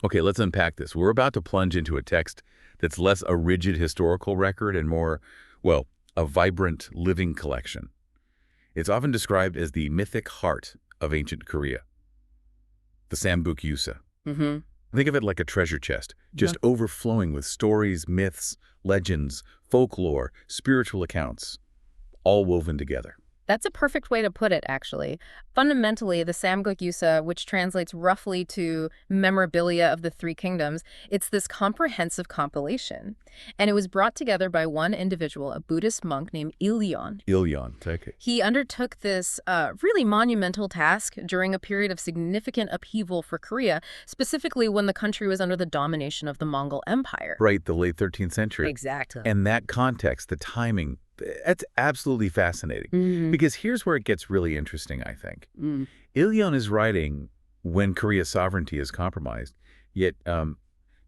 Okay, let's unpack this. We're about to plunge into a text that's less a rigid historical record and more, well, a vibrant, living collection. It's often described as the mythic heart of ancient Korea, the Samguk Yusa. Mm-hmm. Think of it like a treasure chest, just overflowing with stories, myths, legends, folklore, spiritual accounts, all woven together. That's a perfect way to put it, actually. Fundamentally, the Samguk Yusa, which translates roughly to Memorabilia of the Three Kingdoms, it's this comprehensive compilation. And it was brought together by one individual, a Buddhist monk named Iryeon. Iryeon, take it. He undertook this really monumental task during a period of significant upheaval for Korea, specifically when the country was under the domination of the Mongol Empire. Right, the late 13th century. Exactly. And that context, the timing, that's absolutely fascinating. Mm-hmm. Because here's where it gets really interesting, I think. Mm. Iryeon is writing when Korea's sovereignty is compromised, yet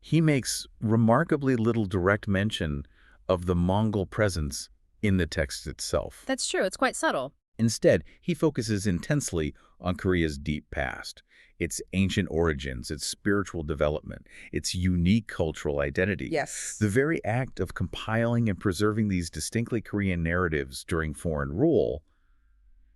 he makes remarkably little direct mention of the Mongol presence in the text itself. That's true. It's quite subtle. Instead, he focuses intensely on Korea's deep past, its ancient origins, its spiritual development, its unique cultural identity. Yes. The very act of compiling and preserving these distinctly Korean narratives during foreign rule,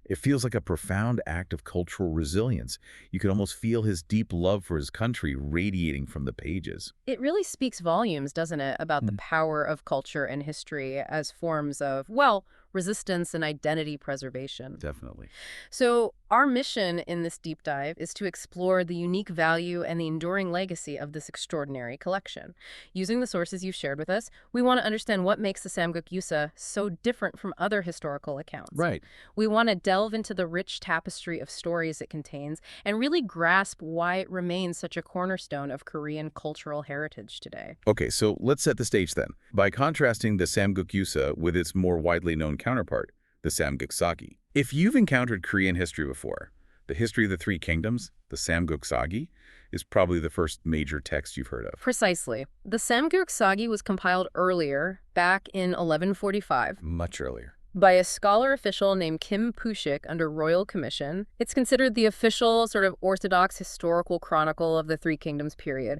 it feels like a profound act of cultural resilience. You can almost feel his deep love for his country radiating from the pages. It really speaks volumes, doesn't it, about the power of culture and history as forms of, well, resistance and identity preservation. Definitely. So our mission in this deep dive is to explore the unique value and the enduring legacy of this extraordinary collection. Using the sources you've shared with us, we want to understand what makes the Samguk Yusa so different from other historical accounts. Right. We want to delve into the rich tapestry of stories it contains and really grasp why it remains such a cornerstone of Korean cultural heritage today. Okay, so let's set the stage then. By contrasting the Samguk Yusa with its more widely known counterpart, the Samguk Sagi. If you've encountered Korean history before, the history of the Three Kingdoms, the Samguk Sagi, is probably the first major text you've heard of. Precisely. The Samguk Sagi was compiled earlier, back in 1145. Much earlier. By a scholar official named Kim Pushik under royal commission. It's considered the official sort of orthodox historical chronicle of the Three Kingdoms period.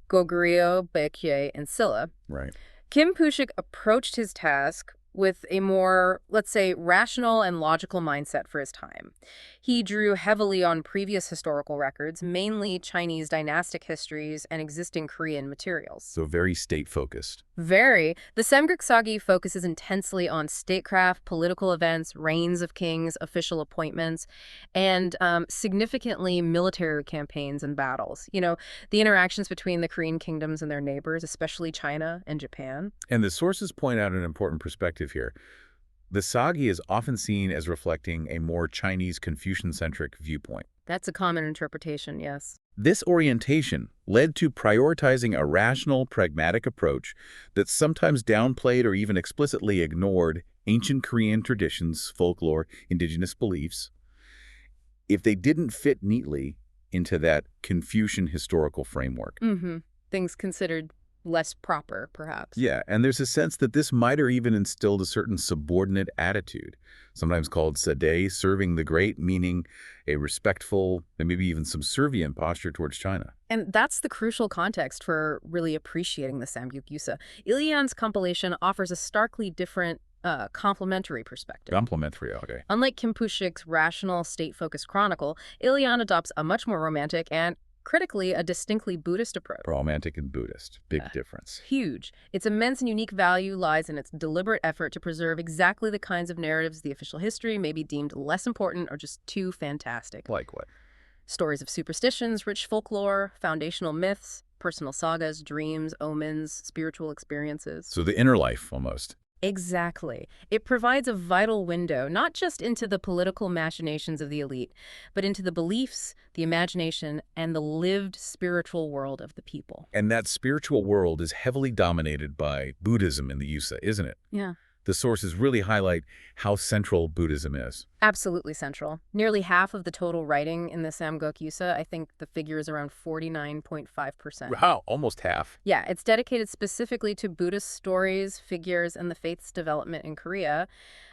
Goguryeo, Baekje, and Silla. Right. Kim Pushik approached his task with a more, let's say, rational and logical mindset for his time. He drew heavily on previous historical records, mainly Chinese dynastic histories and existing Korean materials. So very state-focused. Very. The Samguk Sagi focuses intensely on statecraft, political events, reigns of kings, official appointments, and significantly military campaigns and battles. You know, the interactions between the Korean kingdoms and their neighbors, especially China and Japan. And the sources point out an important perspective here. The Sagi is often seen as reflecting a more Chinese Confucian-centric viewpoint. That's a common interpretation, yes. This orientation led to prioritizing a rational, pragmatic approach that sometimes downplayed or even explicitly ignored ancient Korean traditions, folklore, indigenous beliefs, if they didn't fit neatly into that Confucian historical framework. Mm-hmm. Things considered less proper, perhaps. Yeah, and there's a sense that this might have even instilled a certain subordinate attitude, sometimes called sade, serving the great, meaning a respectful and maybe even subservient posture towards China. And that's the crucial context for really appreciating the Samguk Yusa. Iryeon's compilation offers a starkly different complementary perspective. Complementary, okay. Unlike Kim Pushik's rational, state-focused chronicle, Iryeon adopts a much more romantic and, critically, a distinctly Buddhist approach. Romantic and Buddhist. Big difference. Huge. Its immense and unique value lies in its deliberate effort to preserve exactly the kinds of narratives the official history may be deemed less important or just too fantastic. Like what? Stories of superstitions, rich folklore, foundational myths, personal sagas, dreams, omens, spiritual experiences. So the inner life, almost. Exactly. It provides a vital window, not just into the political machinations of the elite, but into the beliefs, the imagination, and the lived spiritual world of the people. And that spiritual world is heavily dominated by Buddhism in the Yusa, isn't it? Yeah. The sources really highlight how central Buddhism is. Absolutely central. Nearly half of the total writing in the Samguk Yusa, I think the figure is around 49.5%. Wow, almost half. Yeah, it's dedicated specifically to Buddhist stories, figures, and the faith's development in Korea.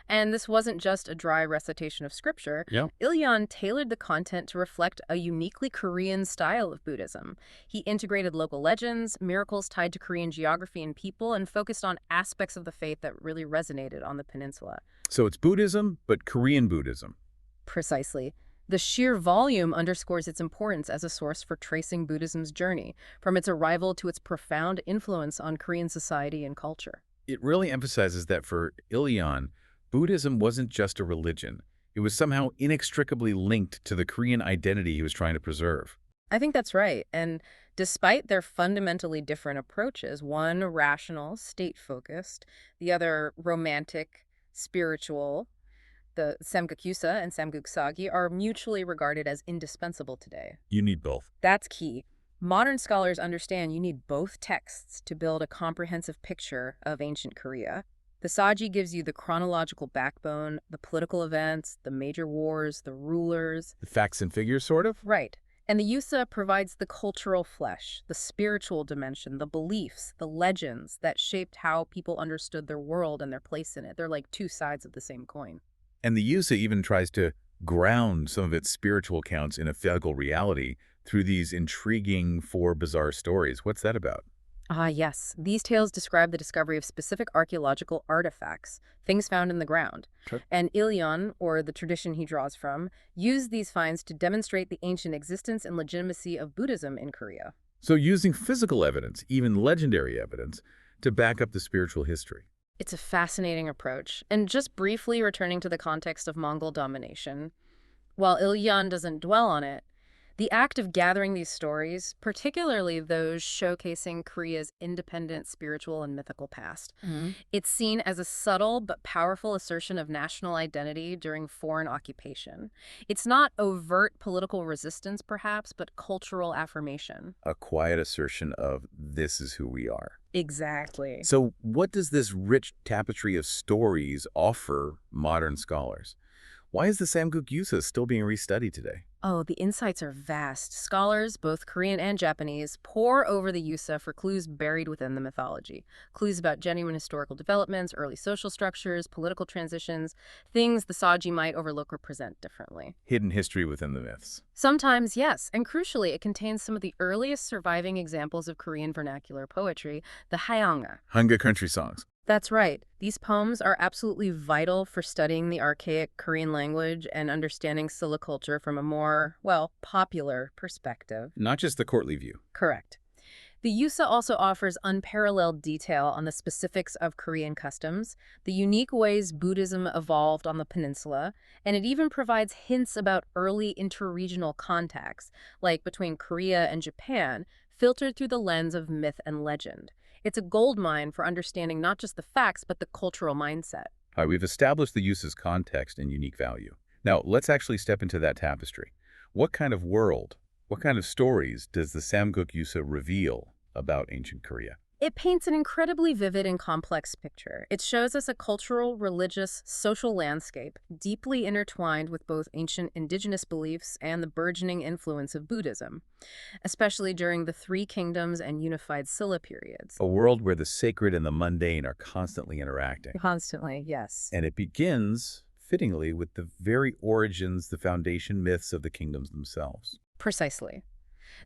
And this wasn't just a dry recitation of scripture. Yeah. Iryeon tailored the content to reflect a uniquely Korean style of Buddhism. He integrated local legends, miracles tied to Korean geography and people, and focused on aspects of the faith that really resonated on the peninsula. So it's Buddhism, but Korean Buddhism. Precisely. The sheer volume underscores its importance as a source for tracing Buddhism's journey, from its arrival to its profound influence on Korean society and culture. It really emphasizes that for Iryeon, Buddhism wasn't just a religion. It was somehow inextricably linked to the Korean identity he was trying to preserve. I think that's right. And despite their fundamentally different approaches, one rational, state-focused, the other romantic, spiritual, the Samguk Yusa and Samguk Sagi are mutually regarded as indispensable today. You need both. That's key. Modern scholars understand you need both texts to build a comprehensive picture of ancient Korea. The Sagi gives you the chronological backbone, the political events, the major wars, the rulers. The facts and figures, sort of? Right. And the Yusa provides the cultural flesh, the spiritual dimension, the beliefs, the legends that shaped how people understood their world and their place in it. They're like two sides of the same coin. And the Yusa even tries to ground some of its spiritual accounts in a physical reality through these intriguing four bizarre stories. What's that about? Ah, yes. These tales describe the discovery of specific archaeological artifacts, things found in the ground. Sure. And Iryeon, or the tradition he draws from, used these finds to demonstrate the ancient existence and legitimacy of Buddhism in Korea. So using physical evidence, even legendary evidence, to back up the spiritual history. It's a fascinating approach. And just briefly returning to the context of Mongol domination, while Iryeon doesn't dwell on it, the act of gathering these stories, particularly those showcasing Korea's independent spiritual and mythical past, it's seen as a subtle but powerful assertion of national identity during foreign occupation. It's not overt political resistance, perhaps, but cultural affirmation. A quiet assertion of this is who we are. Exactly. So what does this rich tapestry of stories offer modern scholars? Why is the Samguk Yusa still being restudied today? Oh, the insights are vast. Scholars, both Korean and Japanese, pore over the Yusa for clues buried within the mythology. Clues about genuine historical developments, early social structures, political transitions, things the Sagi might overlook or present differently. Hidden history within the myths. Sometimes, yes, and crucially, it contains some of the earliest surviving examples of Korean vernacular poetry, the Haeanga. Hanga country songs. That's right. These poems are absolutely vital for studying the archaic Korean language and understanding Silla culture from a more, well, popular perspective. Not just the courtly view. Correct. The Yusa also offers unparalleled detail on the specifics of Korean customs, the unique ways Buddhism evolved on the peninsula, and it even provides hints about early interregional contacts, like between Korea and Japan, filtered through the lens of myth and legend. It's a goldmine for understanding not just the facts, but the cultural mindset. All right, we've established the Yusa's context and unique value. Now, let's actually step into that tapestry. What kind of world, what kind of stories does the Samguk Yusa reveal about ancient Korea? It paints an incredibly vivid and complex picture. It shows us a cultural, religious, social landscape deeply intertwined with both ancient indigenous beliefs and the burgeoning influence of Buddhism, especially during the Three Kingdoms and Unified Silla periods. A world where the sacred and the mundane are constantly interacting. Constantly, yes. And it begins, fittingly, with the very origins, the foundation myths of the kingdoms themselves. Precisely.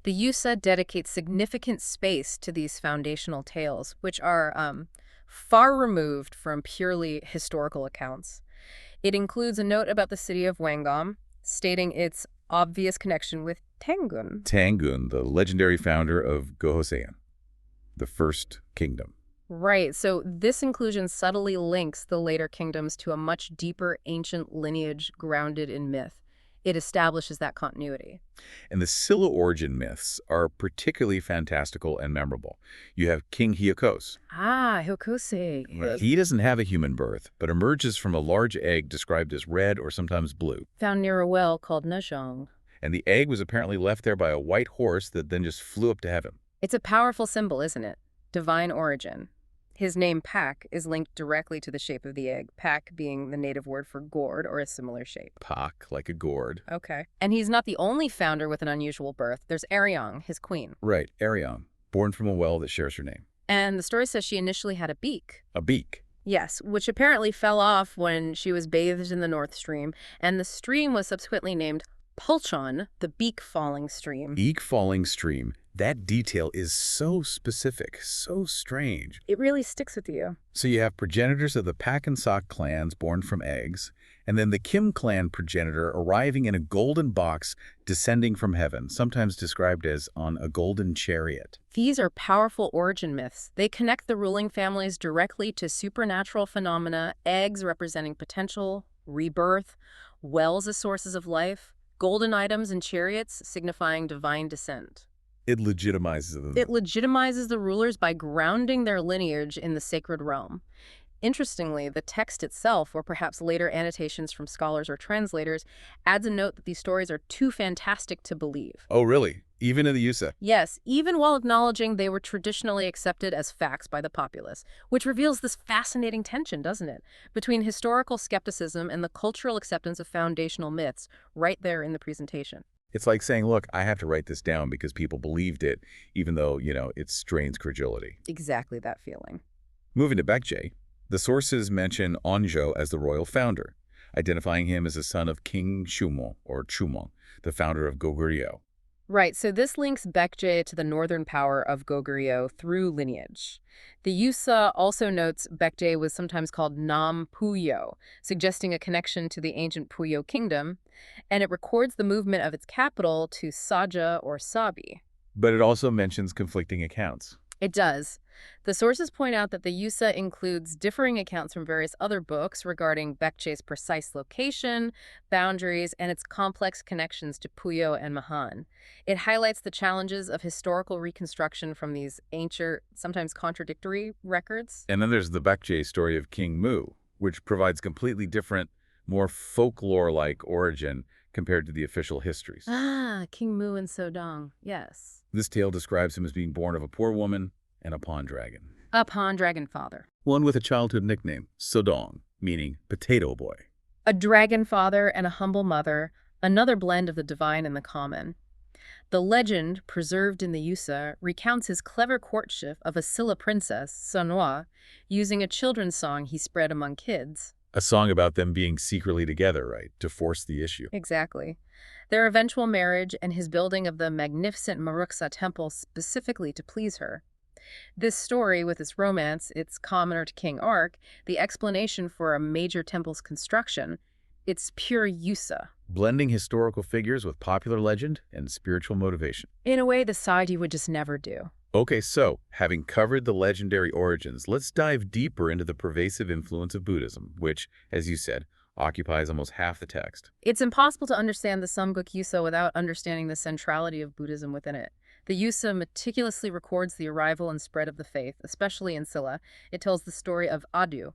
The Yusa dedicates significant space to these foundational tales, which are far removed from purely historical accounts. It includes a note about the city of Wangam, stating its obvious connection with Dangun. Dangun, the legendary founder of Gojoseon, the first kingdom. Right, so this inclusion subtly links the later kingdoms to a much deeper ancient lineage grounded in myth. It establishes that continuity. And the Silla origin myths are particularly fantastical and memorable. You have King Hyokos. Ah, Hyokose. He doesn't have a human birth, but emerges from a large egg described as red or sometimes blue. Found near a well called Najong. And the egg was apparently left there by a white horse that then just flew up to heaven. It's a powerful symbol, isn't it? Divine origin. His name Pak is linked directly to the shape of the egg, Pak being the native word for gourd or a similar shape. Pak, like a gourd. Okay. And he's not the only founder with an unusual birth. There's Iryeon, his queen. Right, Iryeon, born from a well that shares her name. And the story says she initially had a beak. A beak. Yes, which apparently fell off when she was bathed in the North Stream, and the stream was subsequently named Pulchon, the beak-falling stream. Beak-falling stream. That detail is so specific, so strange. It really sticks with you. So you have progenitors of the Pak and Sok clans born from eggs, and then the Kim clan progenitor arriving in a golden box descending from heaven, sometimes described as on a golden chariot. These are powerful origin myths. They connect the ruling families directly to supernatural phenomena, eggs representing potential, rebirth, wells as sources of life, golden items and chariots signifying divine descent. It legitimizes them. It legitimizes the rulers by grounding their lineage in the sacred realm. Interestingly, the text itself, or perhaps later annotations from scholars or translators, adds a note that these stories are too fantastic to believe. Oh, really? Even in the Yusa? Yes, even while acknowledging they were traditionally accepted as facts by the populace, which reveals this fascinating tension, doesn't it, between historical skepticism and the cultural acceptance of foundational myths right there in the presentation. It's like saying, look, I have to write this down because people believed it, even though, it strains credulity. Exactly that feeling. Moving to Baekje, the sources mention Onjo as the royal founder, identifying him as a son of King Shumo, or Chumong, the founder of Goguryeo. Right, so this links Baekje to the northern power of Goguryeo through lineage. The Yusa also notes Baekje was sometimes called Nam Puyo, suggesting a connection to the ancient Puyo kingdom, and it records the movement of its capital to Saja or Sabi. But it also mentions conflicting accounts. It does. The sources point out that the Yusa includes differing accounts from various other books regarding Baekje's precise location, boundaries, and its complex connections to Puyo and Mahan. It highlights the challenges of historical reconstruction from these ancient, sometimes contradictory records. And then there's the Baekje story of King Mu, which provides completely different, more folklore-like origin compared to the official histories. Ah, King Mu and Sodong, yes. This tale describes him as being born of a poor woman and a pond dragon. A pond dragon father. One with a childhood nickname, Sodong, meaning potato boy. A dragon father and a humble mother, another blend of the divine and the common. The legend, preserved in the Yusa, recounts his clever courtship of a Silla princess, Sunhwa, using a children's song he spread among kids. A song about them being secretly together, right, to force the issue. Exactly. Their eventual marriage and his building of the magnificent Maruksa temple specifically to please her. This story, with its romance, its commoner to king arc, the explanation for a major temple's construction, it's pure Yusa. Blending historical figures with popular legend and spiritual motivation. In a way the Sagi would just never do. Okay, so, having covered the legendary origins, let's dive deeper into the pervasive influence of Buddhism, which, as you said, occupies almost half the text. It's impossible to understand the Samguk Yusa without understanding the centrality of Buddhism within it. The Yusa meticulously records the arrival and spread of the faith, especially in Silla. It tells the story of Adu,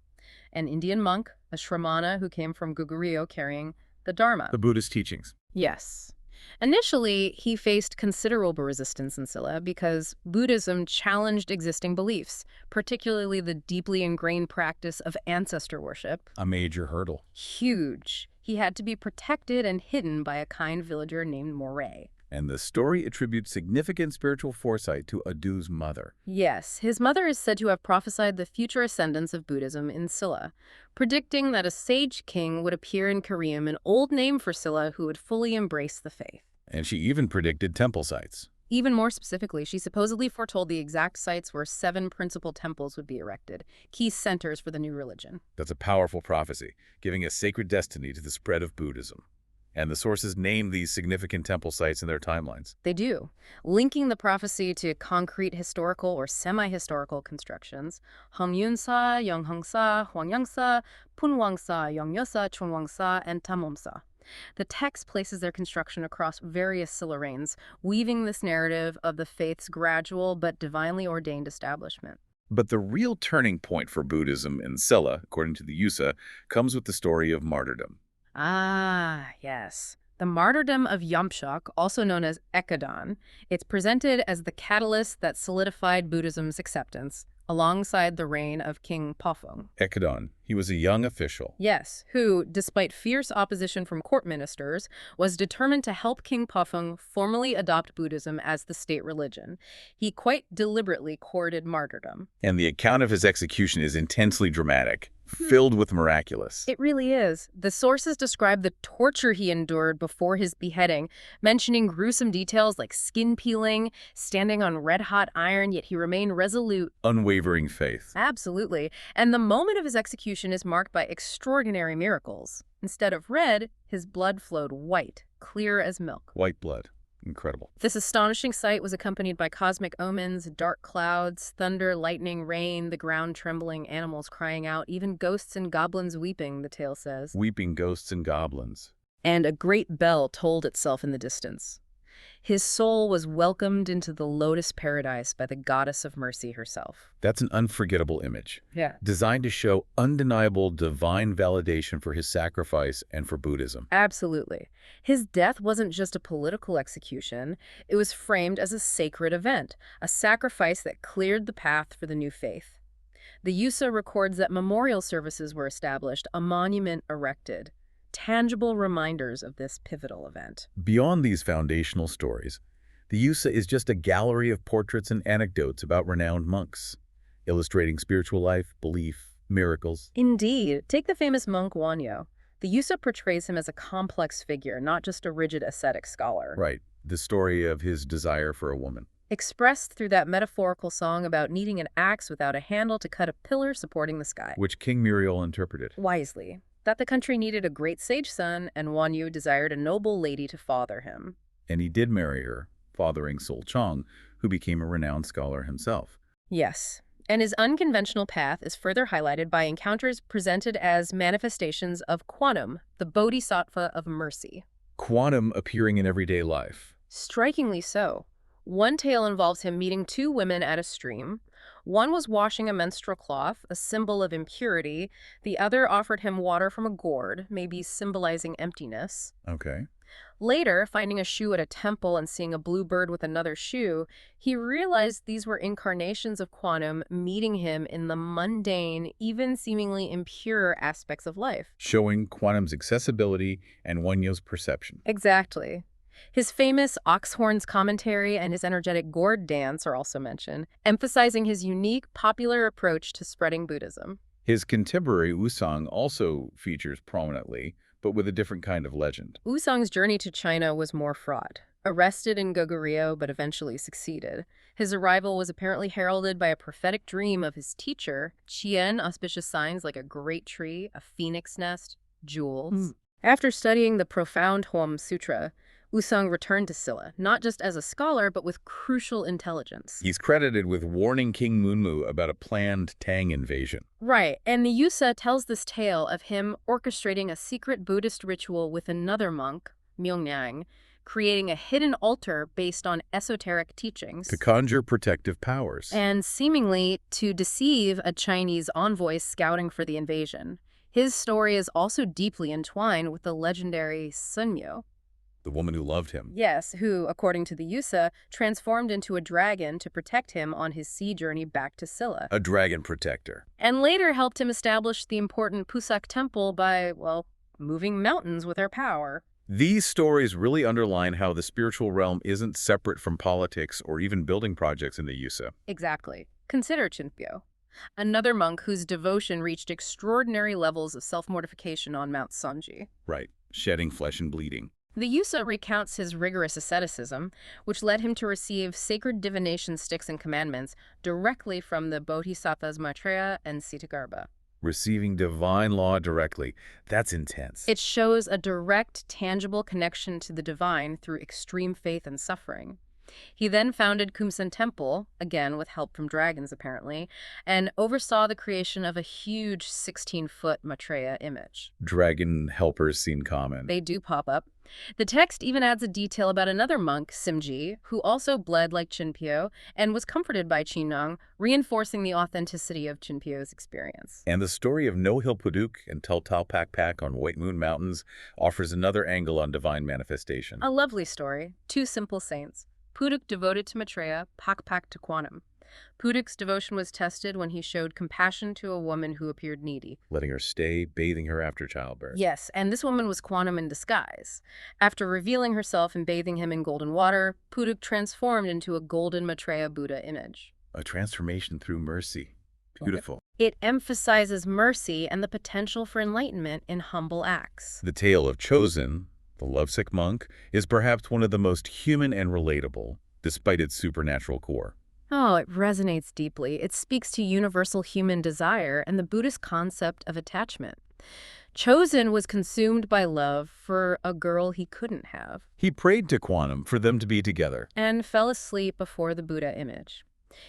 an Indian monk, a Shramana who came from Goguryeo carrying the Dharma. The Buddhist teachings. Yes. Initially, he faced considerable resistance in Silla because Buddhism challenged existing beliefs, particularly the deeply ingrained practice of ancestor worship. A major hurdle. Huge. He had to be protected and hidden by a kind villager named Moray. And the story attributes significant spiritual foresight to Adu's mother. Yes, his mother is said to have prophesied the future ascendance of Buddhism in Silla, predicting that a sage king would appear in Korean, an old name for Silla, who would fully embrace the faith. And she even predicted temple sites. Even more specifically, she supposedly foretold the exact sites where 7 principal temples would be erected, key centers for the new religion. That's a powerful prophecy, giving a sacred destiny to the spread of Buddhism. And the sources name these significant temple sites in their timelines. They do, linking the prophecy to concrete historical or semi-historical constructions: Hamyunsa, Yeonghangsa, Hwangyangsa, Punwangsa, Yeongnyeosa, Chungwangsa, and Tamomsa. The text places their construction across various Silla reigns, weaving this narrative of the faith's gradual but divinely ordained establishment. But the real turning point for Buddhism in Silla, according to the Yusa, comes with the story of martyrdom. Ah, yes. The martyrdom of Yamshak, also known as Ekadon, it's presented as the catalyst that solidified Buddhism's acceptance, alongside the reign of King Pofeng. Ekadon, he was a young official. Yes, who, despite fierce opposition from court ministers, was determined to help King Pofeng formally adopt Buddhism as the state religion. He quite deliberately courted martyrdom. And the account of his execution is intensely dramatic, filled with miraculous. It really is. The sources describe the torture he endured before his beheading, mentioning gruesome details like skin peeling, standing on red-hot iron, yet he remained resolute. Unwavering faith. Absolutely. And the moment of his execution is marked by extraordinary miracles. Instead of red, his blood flowed white, clear as milk. White blood. Incredible. This astonishing sight was accompanied by cosmic omens, dark clouds, thunder, lightning, rain, the ground trembling, animals crying out, even ghosts and goblins weeping, the tale says. Weeping ghosts and goblins. And a great bell tolled itself in the distance. His soul was welcomed into the lotus paradise by the goddess of mercy herself. That's an unforgettable image. Yeah. Designed to show undeniable divine validation for his sacrifice and for Buddhism. Absolutely. His death wasn't just a political execution. It was framed as a sacred event, a sacrifice that cleared the path for the new faith. The Yusa records that memorial services were established, a monument erected. Tangible reminders of this pivotal event. Beyond these foundational stories, the Yusa is just a gallery of portraits and anecdotes about renowned monks, illustrating spiritual life, belief, miracles. Indeed. Take the famous monk Goguryeo. The Yusa portrays him as a complex figure, not just a rigid ascetic scholar. Right, the story of his desire for a woman. Expressed through that metaphorical song about needing an axe without a handle to cut a pillar supporting the sky. Which King Muriel interpreted. Wisely. That the country needed a great sage son, and Goguryeo desired a noble lady to father him. And he did marry her, fathering Sol Chong, who became a renowned scholar himself. Yes, and his unconventional path is further highlighted by encounters presented as manifestations of Quantum, the bodhisattva of mercy. Quantum appearing in everyday life. Strikingly so. One tale involves him meeting two women at a stream. One was washing a menstrual cloth, a symbol of impurity. The other offered him water from a gourd, maybe symbolizing emptiness. Okay. Later, finding a shoe at a temple and seeing a blue bird with another shoe, he realized these were incarnations of Quantum meeting him in the mundane, even seemingly impure aspects of life. Showing Quantum's accessibility and Wonyo's perception. Exactly. His famous ox horns commentary and his energetic gourd dance are also mentioned, emphasizing his unique, popular approach to spreading Buddhism. His contemporary Wusang also features prominently, but with a different kind of legend. Wusang's journey to China was more fraught. Arrested in Goguryeo, but eventually succeeded. His arrival was apparently heralded by a prophetic dream of his teacher, Qian, auspicious signs like a great tree, a phoenix nest, jewels. After studying the profound Huam Sutra, Wusang returned to Silla, not just as a scholar, but with crucial intelligence. He's credited with warning King Munmu about a planned Tang invasion. Right, and the Yusa tells this tale of him orchestrating a secret Buddhist ritual with another monk, Myungnyang, creating a hidden altar based on esoteric teachings. To conjure protective powers. And seemingly to deceive a Chinese envoy scouting for the invasion. His story is also deeply entwined with the legendary Sunmyo. The woman who loved him. Yes, who, according to the Yusa, transformed into a dragon to protect him on his sea journey back to Silla. A dragon protector. And later helped him establish the important Pusak temple by, well, moving mountains with her power. These stories really underline how the spiritual realm isn't separate from politics or even building projects in the Yusa. Exactly. Consider Chinpyo, another monk whose devotion reached extraordinary levels of self-mortification on Mount Sonji. Right. Shedding flesh and bleeding. The Yusa recounts his rigorous asceticism, which led him to receive sacred divination sticks and commandments directly from the Bodhisattvas Maitreya and Kshitigarbha. Receiving divine law directly. That's intense. It shows a direct, tangible connection to the divine through extreme faith and suffering. He then founded Kumsan Temple, again with help from dragons apparently, and oversaw the creation of a huge 16-foot Maitreya image. Dragon helpers seem common. They do pop up. The text even adds a detail about another monk, Simji, who also bled like Chinpyo and was comforted by Chinong, reinforcing the authenticity of Chinpyo's experience. And the story of No Hill Puduk and Tel Tau Pak Pak on White Moon Mountains offers another angle on divine manifestation. A lovely story. Two simple saints. Puduk devoted to Maitreya, Pak Pak to Quantum. Puduk's devotion was tested when he showed compassion to a woman who appeared needy. Letting her stay, bathing her after childbirth. Yes, and this woman was Kwanum in disguise. After revealing herself and bathing him in golden water, Puduk transformed into a golden Maitreya Buddha image. A transformation through mercy. Beautiful. It emphasizes mercy and the potential for enlightenment in humble acts. The tale of Chosen, the lovesick monk, is perhaps one of the most human and relatable, despite its supernatural core. Oh, it resonates deeply. It speaks to universal human desire and the Buddhist concept of attachment. Chosen was consumed by love for a girl he couldn't have. He prayed to Kwanum for them to be together. And fell asleep before the Buddha image.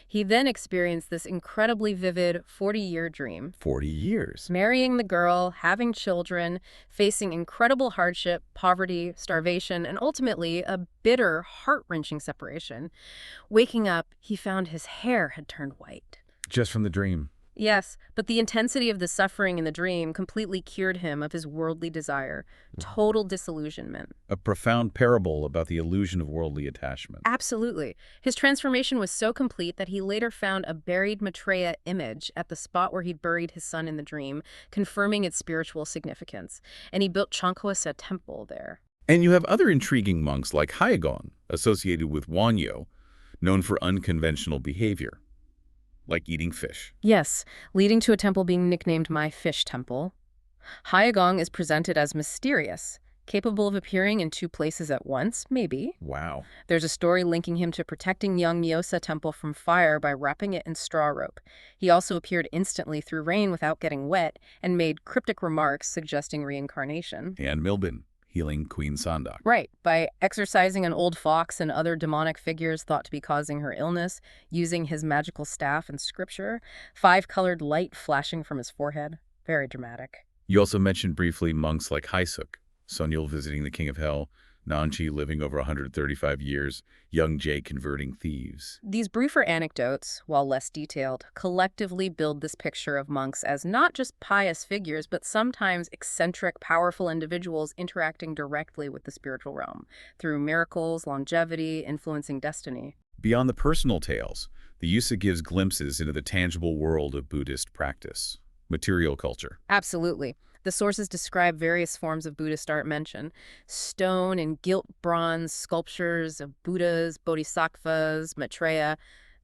He then experienced this incredibly vivid 40-year dream. 40 years. Marrying the girl, having children, facing incredible hardship, poverty, starvation, and ultimately a bitter, heart-wrenching separation. Waking up, he found his hair had turned white. Just from the dream. Yes, but the intensity of the suffering in the dream completely cured him of his worldly desire. Total disillusionment. A profound parable about the illusion of worldly attachment. Absolutely. His transformation was so complete that he later found a buried Maitreya image at the spot where he'd buried his son in the dream, confirming its spiritual significance. And he built Chonkwasa Temple there. And you have other intriguing monks like Haegon, associated with Wonyo, known for unconventional behavior, like eating fish. Yes, leading to a temple being nicknamed My Fish Temple. Haegong is presented as mysterious, capable of appearing in two places at once, maybe. Wow. There's a story linking him to protecting young Myosa Temple from fire by wrapping it in straw rope. He also appeared instantly through rain without getting wet and made cryptic remarks suggesting reincarnation. And Milbin, healing Queen Sandak. Right, by exorcising an old fox and other demonic figures thought to be causing her illness, using his magical staff and scripture, 5-colored light flashing from his forehead. Very dramatic. You also mentioned briefly monks like Haesuk, Sonyul visiting the King of Hell, Nanchi living over 135 years, young Jay converting thieves. These briefer anecdotes, while less detailed, collectively build this picture of monks as not just pious figures, but sometimes eccentric, powerful individuals interacting directly with the spiritual realm, through miracles, longevity, influencing destiny. Beyond the personal tales, the Yusa gives glimpses into the tangible world of Buddhist practice, material culture. Absolutely. The sources describe various forms of Buddhist art mentioned: stone and gilt bronze sculptures of Buddhas, Bodhisattvas, Maitreya,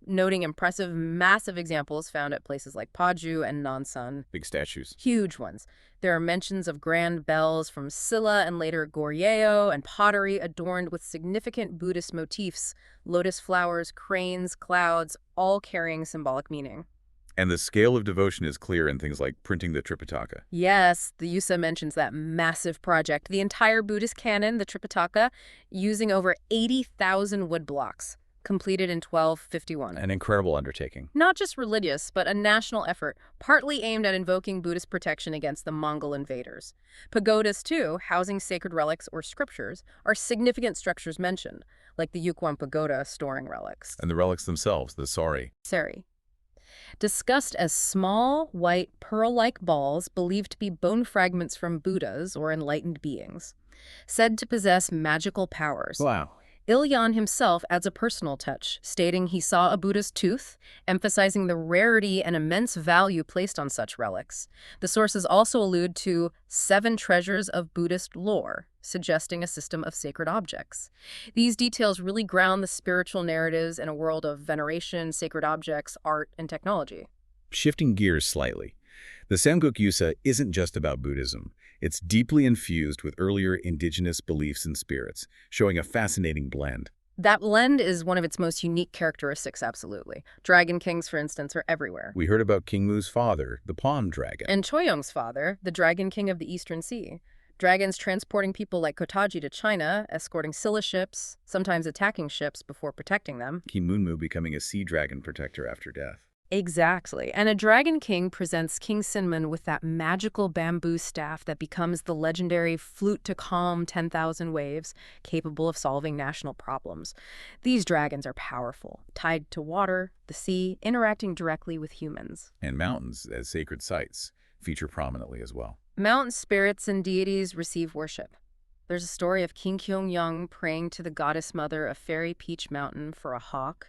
noting impressive, massive examples found at places like Paju and Nansan. Big statues. Huge ones. There are mentions of grand bells from Silla and later Goguryeo, and pottery adorned with significant Buddhist motifs, lotus flowers, cranes, clouds, all carrying symbolic meaning. And the scale of devotion is clear in things like printing the Tripitaka. Yes, the Yusa mentions that massive project, the entire Buddhist canon, the Tripitaka, using over 80,000 wood blocks, completed in 1251. An incredible undertaking. Not just religious, but a national effort, partly aimed at invoking Buddhist protection against the Mongol invaders. Pagodas, too, housing sacred relics or scriptures, are significant structures mentioned, like the Yukwan Pagoda storing relics. And the relics themselves, the sari. Sari. Discussed as small, white, pearl-like balls believed to be bone fragments from Buddhas or enlightened beings, said to possess magical powers. Wow. Iryeon himself adds a personal touch, stating he saw a Buddha's tooth, emphasizing the rarity and immense value placed on such relics. The sources also allude to 7 treasures of Buddhist lore, suggesting a system of sacred objects. These details really ground the spiritual narratives in a world of veneration, sacred objects, art, and technology. Shifting gears slightly, the Samguk Yusa isn't just about Buddhism. It's deeply infused with earlier indigenous beliefs and spirits, showing a fascinating blend. That blend is one of its most unique characteristics, absolutely. Dragon kings, for instance, are everywhere. We heard about King Mu's father, the Palm Dragon. And Choyong's father, the Dragon King of the Eastern Sea. Dragons transporting people like Kotaji to China, escorting Silla ships, sometimes attacking ships before protecting them. King Munmu becoming a sea dragon protector after death. Exactly. And a Dragon King presents King Sinmun with that magical bamboo staff that becomes the legendary flute to calm 10,000 waves, capable of solving national problems. These dragons are powerful, tied to water, the sea, interacting directly with humans. And mountains, as sacred sites, feature prominently as well. Mountain spirits and deities receive worship. There's a story of King Kyung-young praying to the goddess mother of Fairy Peach Mountain for a hawk.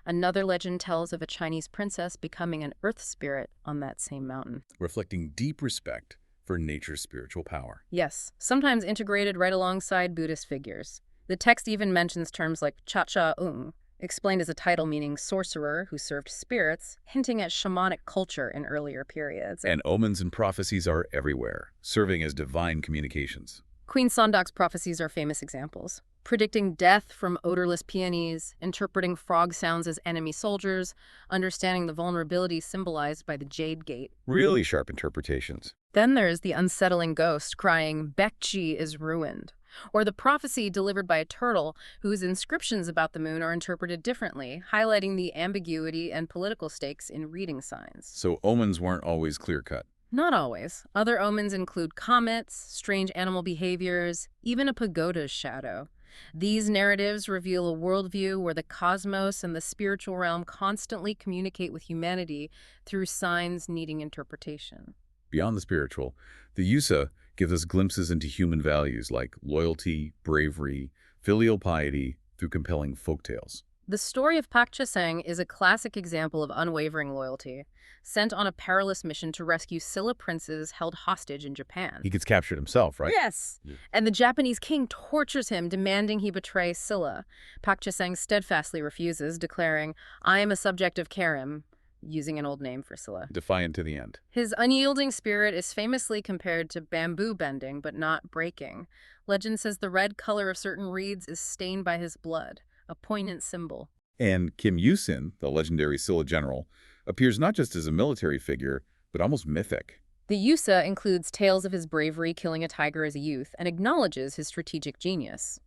Another legend tells of a Chinese princess becoming an earth spirit on that same mountain. reflecting deep respect for nature's spiritual power. Yes, sometimes integrated right alongside Buddhist figures. The text even mentions terms like cha-cha-ung, explained as a title meaning sorcerer who served spirits, hinting at shamanic culture in earlier periods. And omens and prophecies are everywhere, serving as divine communications. Queen Sondak's prophecies are famous examples, predicting death from odorless peonies, interpreting frog sounds as enemy soldiers, understanding the vulnerability symbolized by the Jade Gate. Really sharp interpretations. Then there's the unsettling ghost crying, Baekje is ruined, or the prophecy delivered by a turtle whose inscriptions about the moon are interpreted differently, highlighting the ambiguity and political stakes in reading signs. So omens weren't always clear-cut. Not always. Other omens include comets, strange animal behaviors, even a pagoda's shadow. These narratives reveal a worldview where the cosmos and the spiritual realm constantly communicate with humanity through signs needing interpretation. Beyond the spiritual, the Yusa gives us glimpses into human values like loyalty, bravery, filial piety through compelling folktales. The story of Baekje is a classic example of unwavering loyalty, sent on a perilous mission to rescue Silla princes held hostage in Japan. He gets captured himself, right? Yes, Yeah. and the Japanese king tortures him, demanding he betray Silla. Baekje steadfastly refuses, declaring, "I am a subject of Karim," using an old name for Silla. Defiant to the end. His unyielding spirit is famously compared to bamboo bending, but not breaking. Legend says the red color of certain reeds is stained by his blood, a poignant symbol. And Kim Yusin, the legendary Silla general, appears not just as a military figure, but almost mythic. The Yusa includes tales of his bravery killing a tiger as a youth and acknowledges his strategic genius.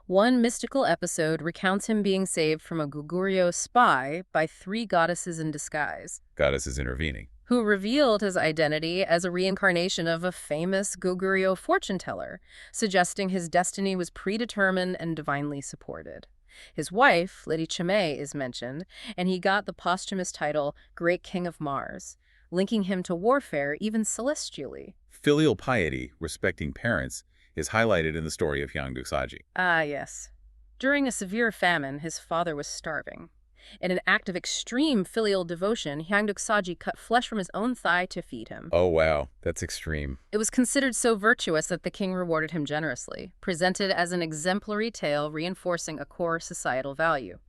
One mystical episode recounts him being saved from a Goguryeo spy by 3 goddesses in disguise, Goddesses intervening. who revealed his identity as a reincarnation of a famous Goguryeo fortune teller, suggesting his destiny was predetermined and divinely supported. His wife, Lady Chime, is mentioned, and he got the posthumous title Great King of Mars, linking him to warfare even celestially. Filial piety, respecting parents, is highlighted in the story of Samguk Sagi. Ah, yes. During a severe famine, his father was starving. In an act of extreme filial devotion, Samguk Sagi cut flesh from his own thigh to feed him. Oh wow, that's extreme. It was considered so virtuous that the king rewarded him generously, presented as an exemplary tale reinforcing a core societal value.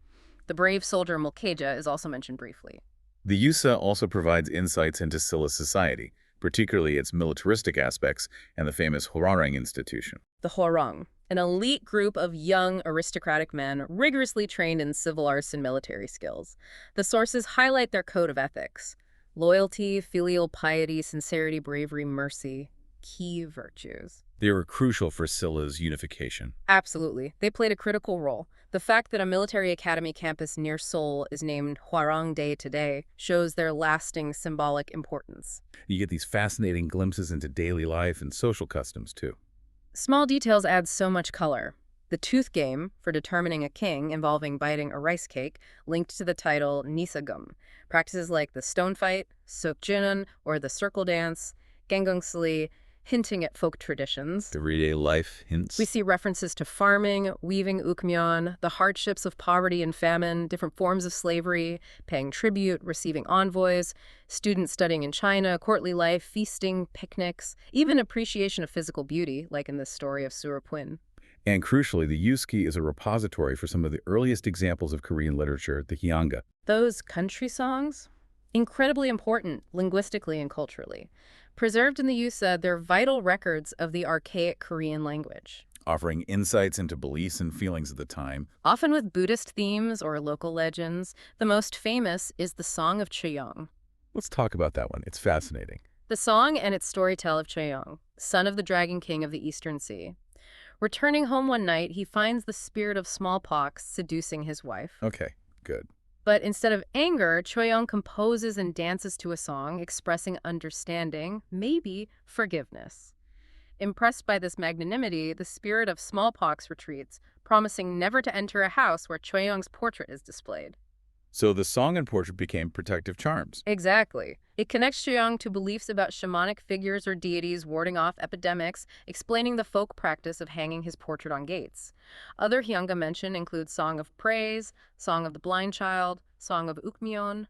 The brave soldier Baekje is also mentioned briefly. The Yusa also provides insights into Silla's society, particularly its militaristic aspects and the famous Hwarang institution. The Hwarang, an elite group of young aristocratic men rigorously trained in civil arts and military skills. The sources highlight their code of ethics: loyalty, filial piety, sincerity, bravery, mercy, key virtues. They were crucial for Silla's unification. Absolutely. They played a critical role. The fact that a military academy campus near Seoul is named Hwarang Day today shows their lasting symbolic importance. You get these fascinating glimpses into daily life and social customs, too. Small details add so much color. The tooth game, for determining a king involving biting a rice cake, linked to the title Nisagum. Practices like the stone fight, Sukjinun, or the circle dance, Ganggungsli, hinting at folk traditions. Everyday life hints. We see references to farming, weaving ukmyeon, the hardships of poverty and famine, different forms of slavery, paying tribute, receiving envoys, students studying in China, courtly life, feasting, picnics, even appreciation of physical beauty, like in the story of Surapwin. And crucially, the Yuski is a repository for some of the earliest examples of Korean literature, the Hyanga. Those country songs? Incredibly important linguistically and culturally. Preserved in the Yusa, they're vital records of the archaic Korean language, Offering insights into beliefs and feelings of the time. often with Buddhist themes or local legends. The most famous is the Song of Choyeong. Let's talk about that one. It's fascinating. The song and its storytell of Choyeong, son of the Dragon King of the Eastern Sea. Returning home one night, he finds the spirit of smallpox seducing his wife. Okay, good. But instead of anger, Choyeong composes and dances to a song expressing understanding, maybe forgiveness. Impressed by this magnanimity, the spirit of smallpox retreats, promising never to enter a house where Choyeong's portrait is displayed. So the song and portrait became protective charms. Exactly. It connects Jeong to beliefs about shamanic figures or deities warding off epidemics, explaining the folk practice of hanging his portrait on gates. Other hyanga mention include Song of Praise, Song of the Blind Child, Song of Ukmyeon.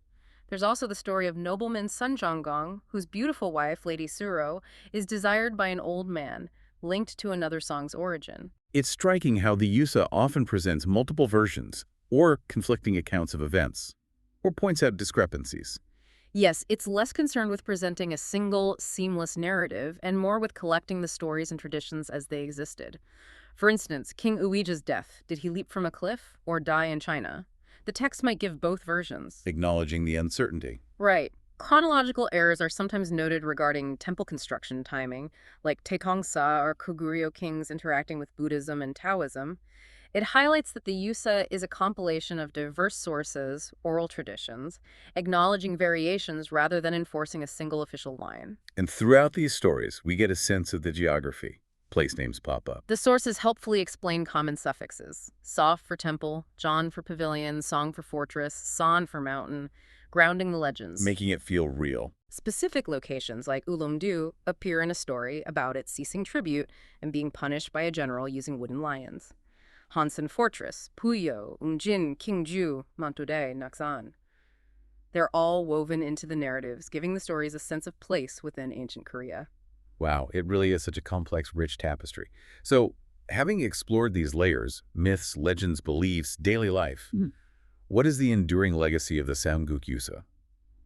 There's also the story of nobleman Sun Jonggong, whose beautiful wife, Lady Suro, is desired by an old man, linked to another song's origin. It's striking how the Yusa often presents multiple versions or conflicting accounts of events, or points out discrepancies. Yes, it's less concerned with presenting a single, seamless narrative and more with collecting the stories and traditions as they existed. For instance, King Uija's death. Did he leap from a cliff or die in China? The text might give both versions. Acknowledging the uncertainty. Right. Chronological errors are sometimes noted regarding temple construction timing, like Taekongsa or Goguryeo kings interacting with Buddhism and Taoism. It highlights that the Yusa is a compilation of diverse sources, oral traditions, acknowledging variations rather than enforcing a single official line. And throughout these stories, we get a sense of the geography. Place names pop up, The sources helpfully explain common suffixes: Sa for temple, Jon for pavilion, Song for fortress, San for mountain, grounding the legends. making it feel real. Specific locations like Ulumdu appear in a story about it ceasing tribute and being punished by a general using wooden lions. Hansan Fortress, Puyo, Unjin, Kingju, Mantudae, Naksan. They're all woven into the narratives, giving the stories a sense of place within ancient Korea. Wow, it really is such a complex, rich tapestry. So, having explored these layers, myths, legends, beliefs, daily life, what is the enduring legacy of the Samguk Yusa?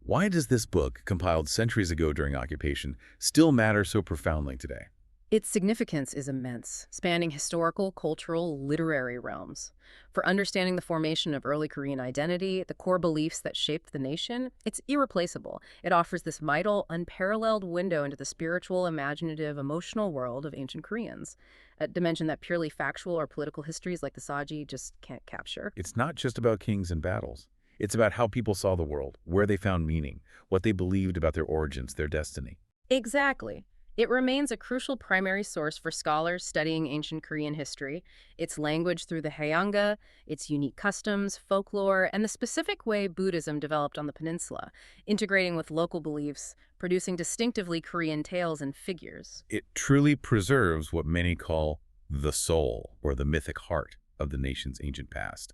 Why does this book, compiled centuries ago during occupation, still matter so profoundly today? Its significance is immense, spanning historical, cultural, literary realms. For understanding the formation of early Korean identity, the core beliefs that shaped the nation, it's irreplaceable. It offers this vital, unparalleled window into the spiritual, imaginative, emotional world of ancient Koreans, a dimension that purely factual or political histories like the Sagi just can't capture. It's not just about kings and battles. It's about how people saw the world, where they found meaning, what they believed about their origins, their destiny. Exactly. It remains a crucial primary source for scholars studying ancient Korean history, its language through the Hyanga, its unique customs, folklore, and the specific way Buddhism developed on the peninsula, integrating with local beliefs, producing distinctively Korean tales and figures. It truly preserves what many call the soul, or the mythic heart, of the nation's ancient past.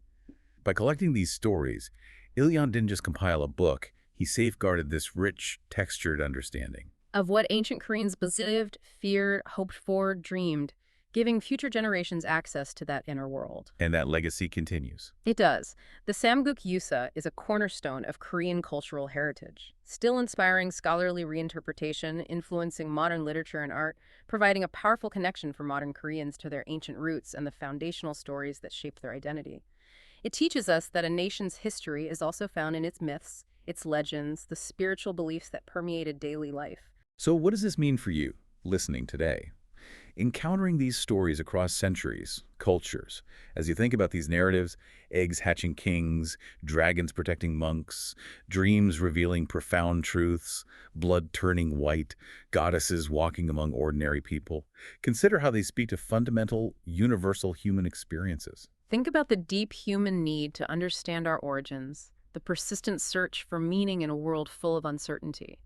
By collecting these stories, Iryeon didn't just compile a book, he safeguarded this rich, textured understanding. Of what ancient Koreans believed, feared, hoped for, dreamed, giving future generations access to that inner world. And that legacy continues. It does. The Samguk Yusa is a cornerstone of Korean cultural heritage, still inspiring scholarly reinterpretation, influencing modern literature and art, providing a powerful connection for modern Koreans to their ancient roots and the foundational stories that shape their identity. It teaches us that a nation's history is also found in its myths, its legends, the spiritual beliefs that permeated daily life. So what does this mean for you, listening today? Encountering these stories across centuries, cultures, as you think about these narratives, eggs hatching kings, dragons protecting monks, dreams revealing profound truths, blood turning white, goddesses walking among ordinary people, consider how they speak to fundamental, universal human experiences. Think about the deep human need to understand our origins, the persistent search for meaning in a world full of uncertainty,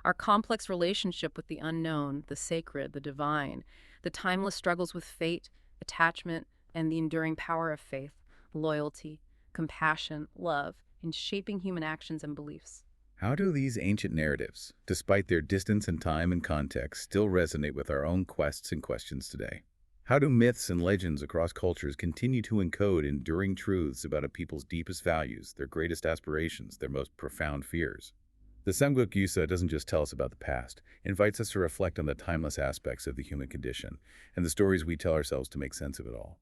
our complex relationship with the unknown, the sacred, the divine, the timeless struggles with fate, attachment, and the enduring power of faith, loyalty, compassion, love, in shaping human actions and beliefs. How do these ancient narratives, despite their distance in time and context, still resonate with our own quests and questions today? How do myths and legends across cultures continue to encode enduring truths about a people's deepest values, their greatest aspirations, their most profound fears? The Samguk Yusa doesn't just tell us about the past, it invites us to reflect on the timeless aspects of the human condition and the stories we tell ourselves to make sense of it all.